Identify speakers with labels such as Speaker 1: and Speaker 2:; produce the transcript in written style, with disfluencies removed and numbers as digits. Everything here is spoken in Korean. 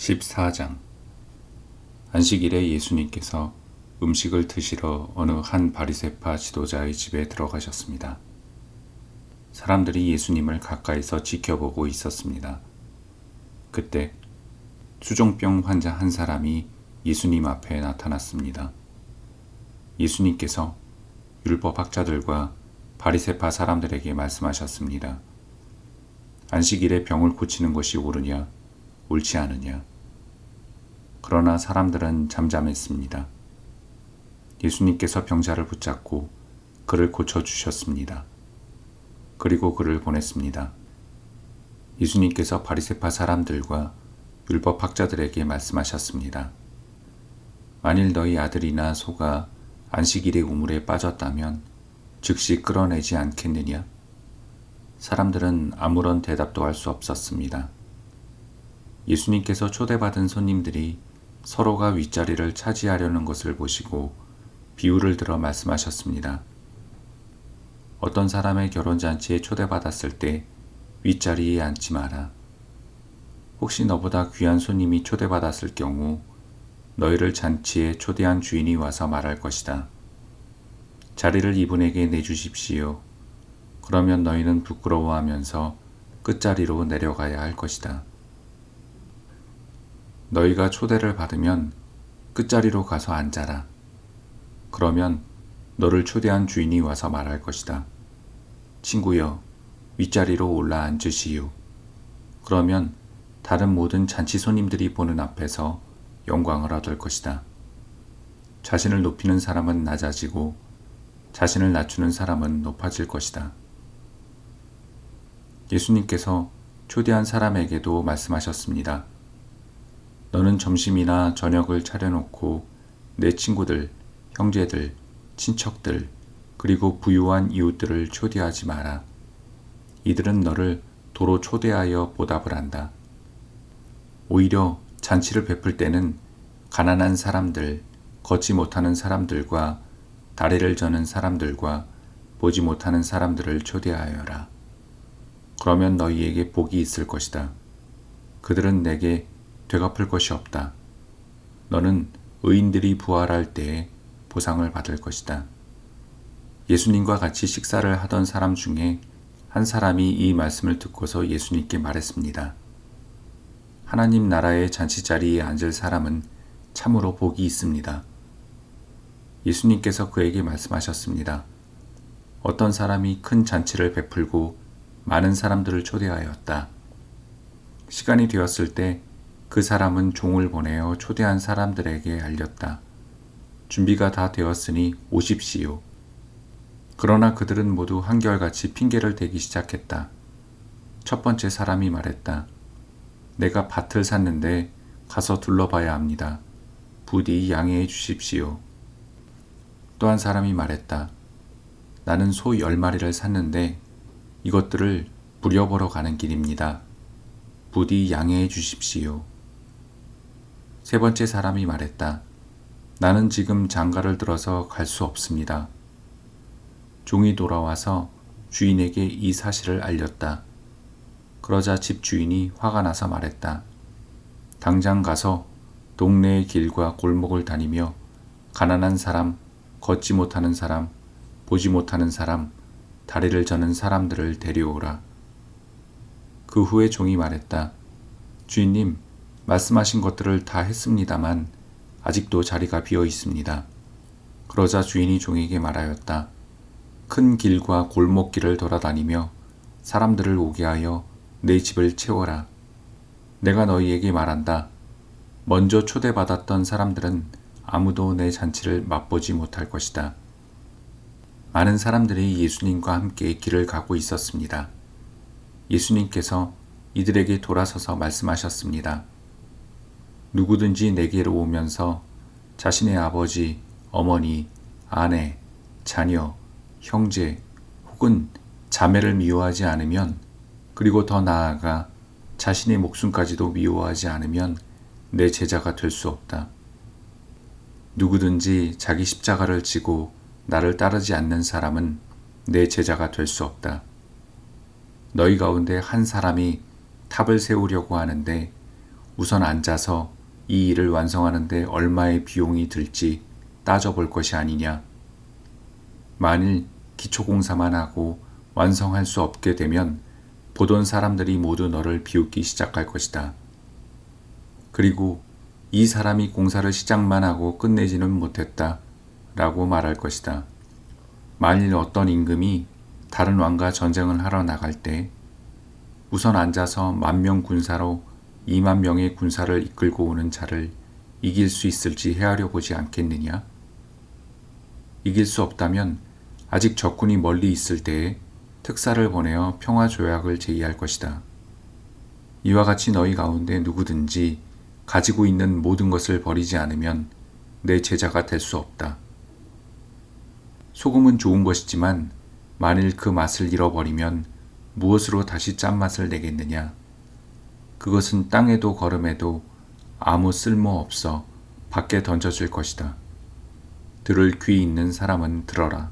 Speaker 1: 14장 안식일에 예수님께서 음식을 드시러 어느 한 바리새파 지도자의 집에 들어가셨습니다. 사람들이 예수님을 가까이서 지켜보고 있었습니다. 그때 수종병 환자 한 사람이 예수님 앞에 나타났습니다. 예수님께서 율법학자들과 바리새파 사람들에게 말씀하셨습니다. 안식일에 병을 고치는 것이 옳으냐, 옳지 않으냐. 그러나 사람들은 잠잠했습니다. 예수님께서 병자를 붙잡고 그를 고쳐주셨습니다. 그리고 그를 보냈습니다. 예수님께서 바리새파 사람들과 율법학자들에게 말씀하셨습니다. 만일 너희 아들이나 소가 안식일에 우물에 빠졌다면 즉시 끌어내지 않겠느냐? 사람들은 아무런 대답도 할 수 없었습니다. 예수님께서 초대받은 손님들이 서로가 윗자리를 차지하려는 것을 보시고 비유를 들어 말씀하셨습니다. 어떤 사람의 결혼잔치에 초대받았을 때 윗자리에 앉지 마라. 혹시 너보다 귀한 손님이 초대받았을 경우 너희를 잔치에 초대한 주인이 와서 말할 것이다. 자리를 이분에게 내주십시오. 그러면 너희는 부끄러워하면서 끝자리로 내려가야 할 것이다. 너희가 초대를 받으면 끝자리로 가서 앉아라. 그러면 너를 초대한 주인이 와서 말할 것이다. 친구여, 윗자리로 올라 앉으시오. 그러면 다른 모든 잔치 손님들이 보는 앞에서 영광을 얻을 것이다. 자신을 높이는 사람은 낮아지고 자신을 낮추는 사람은 높아질 것이다. 예수님께서 초대한 사람에게도 말씀하셨습니다. 너는 점심이나 저녁을 차려놓고 내 친구들, 형제들, 친척들, 그리고 부유한 이웃들을 초대하지 마라. 이들은 너를 도로 초대하여 보답을 한다. 오히려 잔치를 베풀 때는 가난한 사람들, 걷지 못하는 사람들과 다리를 저는 사람들과 보지 못하는 사람들을 초대하여라. 그러면 너희에게 복이 있을 것이다. 그들은 내게 되갚을 것이 없다. 너는 의인들이 부활할 때에 보상을 받을 것이다. 예수님과 같이 식사를 하던 사람 중에 한 사람이 이 말씀을 듣고서 예수님께 말했습니다. 하나님 나라의 잔치자리에 앉을 사람은 참으로 복이 있습니다. 예수님께서 그에게 말씀하셨습니다. 어떤 사람이 큰 잔치를 베풀고 많은 사람들을 초대하였다. 시간이 되었을 때 그 사람은 종을 보내어 초대한 사람들에게 알렸다. 준비가 다 되었으니 오십시오. 그러나 그들은 모두 한결같이 핑계를 대기 시작했다. 첫 번째 사람이 말했다. 내가 밭을 샀는데 가서 둘러봐야 합니다. 부디 양해해 주십시오. 또 한 사람이 말했다. 나는 소 10마리를 샀는데 이것들을 부려보러 가는 길입니다. 부디 양해해 주십시오. 세 번째 사람이 말했다. 나는 지금 장가를 들어서 갈 수 없습니다. 종이 돌아와서 주인에게 이 사실을 알렸다. 그러자 집 주인이 화가 나서 말했다. 당장 가서 동네의 길과 골목을 다니며 가난한 사람, 걷지 못하는 사람, 보지 못하는 사람, 다리를 저는 사람들을 데려오라. 그 후에 종이 말했다. 주인님, 말씀하신 것들을 다 했습니다만 아직도 자리가 비어 있습니다. 그러자 주인이 종에게 말하였다. 큰 길과 골목길을 돌아다니며 사람들을 오게 하여 내 집을 채워라. 내가 너희에게 말한다. 먼저 초대받았던 사람들은 아무도 내 잔치를 맛보지 못할 것이다. 많은 사람들이 예수님과 함께 길을 가고 있었습니다. 예수님께서 이들에게 돌아서서 말씀하셨습니다. 누구든지 내게로 오면서 자신의 아버지, 어머니, 아내, 자녀, 형제 혹은 자매를 미워하지 않으면 그리고 더 나아가 자신의 목숨까지도 미워하지 않으면 내 제자가 될 수 없다. 누구든지 자기 십자가를 지고 나를 따르지 않는 사람은 내 제자가 될 수 없다. 너희 가운데 한 사람이 탑을 세우려고 하는데 우선 앉아서 이 일을 완성하는데 얼마의 비용이 들지 따져볼 것이 아니냐. 만일 기초공사만 하고 완성할 수 없게 되면 보던 사람들이 모두 너를 비웃기 시작할 것이다. 그리고 이 사람이 공사를 시작만 하고 끝내지는 못했다 라고 말할 것이다. 만일 어떤 임금이 다른 왕과 전쟁을 하러 나갈 때 우선 앉아서 10,000명 군사로 20,000명의 군사를 이끌고 오는 자를 이길 수 있을지 헤아려 보지 않겠느냐? 이길 수 없다면 아직 적군이 멀리 있을 때에 특사를 보내어 평화조약을 제의할 것이다. 이와 같이 너희 가운데 누구든지 가지고 있는 모든 것을 버리지 않으면 내 제자가 될 수 없다. 소금은 좋은 것이지만 만일 그 맛을 잃어버리면 무엇으로 다시 짠맛을 내겠느냐? 그것은 땅에도 거름에도 아무 쓸모 없어 밖에 던져질 것이다. 들을 귀 있는 사람은 들어라.